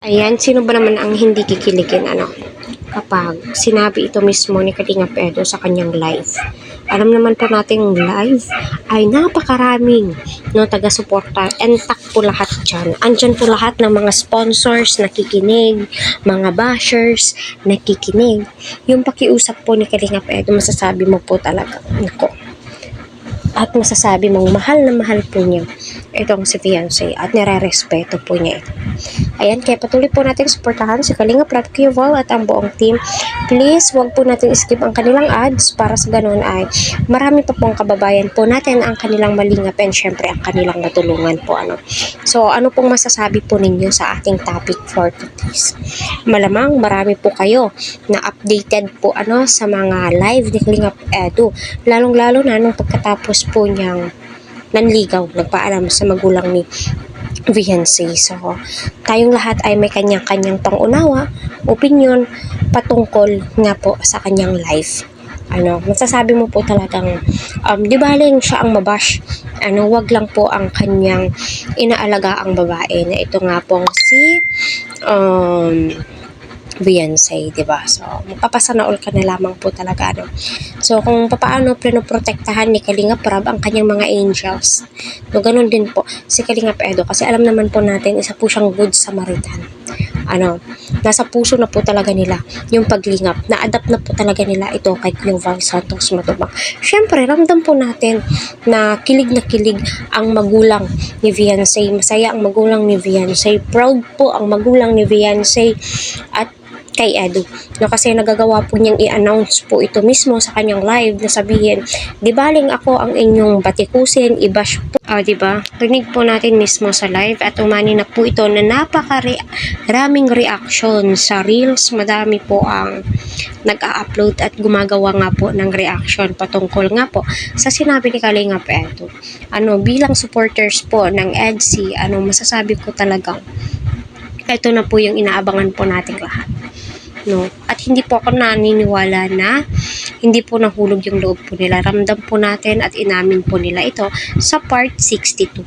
Ayan, sino ba naman ang hindi kikiligin kapag sinabi ito mismo ni Kalingap Edo sa kanyang live. Alam naman po nating live ay napakaraming taga-suporta, entak po lahat dyan. Andyan po lahat ng mga sponsors nakikinig, mga bashers nakikinig. Yung pakiusap po ni Kalingap Edo, masasabi mo po talaga, nako, at masasabi mong mahal na mahal po niya itong si Fiancé at nire-respeto po niya ito. Ayan, kaya patuloy po natin suportahan si Kalingap Rab Val at ang buong team. Please, wag po natin skip ang kanilang ads para sa ganun ay marami pa pong kababayan po natin ang kanilang malingap and syempre ang kanilang matulungan po. So, ano pong masasabi po ninyo sa ating topic for today's? Malamang marami po kayo na updated po sa mga live ni Kalingap Edo. Lalong-lalo na nung pagkatapos po niyang nanligaw, nagpaalam sa magulang ni Fiancé. So, tayong lahat ay may kanyang-kanyang pangunawa, opinion, patungkol nga po sa kanyang life. Masasabi mo po talagang, di baling siya ang mabash. Wag lang po ang kanyang inaalaga ang babae na ito nga pong si Fiancé, diba? So, magpapasana all ka na lamang po talaga, So, kung paano pinoprotektahan ni Kalingap Rab ang kanyang mga angels. No, ganun din po si Kalingap Edo kasi alam naman po natin, isa po siyang good Samaritan. Nasa puso na po talaga nila yung paglingap. Na-adapt na po talaga nila ito kay Kuya Val Santos Matubang. Syempre, ramdam po natin na kilig ang magulang ni Fiancé. Masaya ang magulang ni Fiancé. Proud po ang magulang ni Fiancé at kay Edo. Kasi nagagawa po niyang i-announce po ito mismo sa kanyang live na sabihin, di baling ako ang inyong batikusin, i-bash po. Diba? Rinig po natin mismo sa live at umani na po ito na napakaraming reaction sa reels. Madami po ang nag-a-upload at gumagawa nga po ng reaction patungkol nga po sa sinabi ni Kalingap Edo. Bilang supporters po ng EDC, masasabi ko talagang ito na po yung inaabangan po nating lahat. At hindi po ako naniniwala na hindi po nahulog yung loob po nila. Ramdam po natin at inamin po nila ito sa part 62.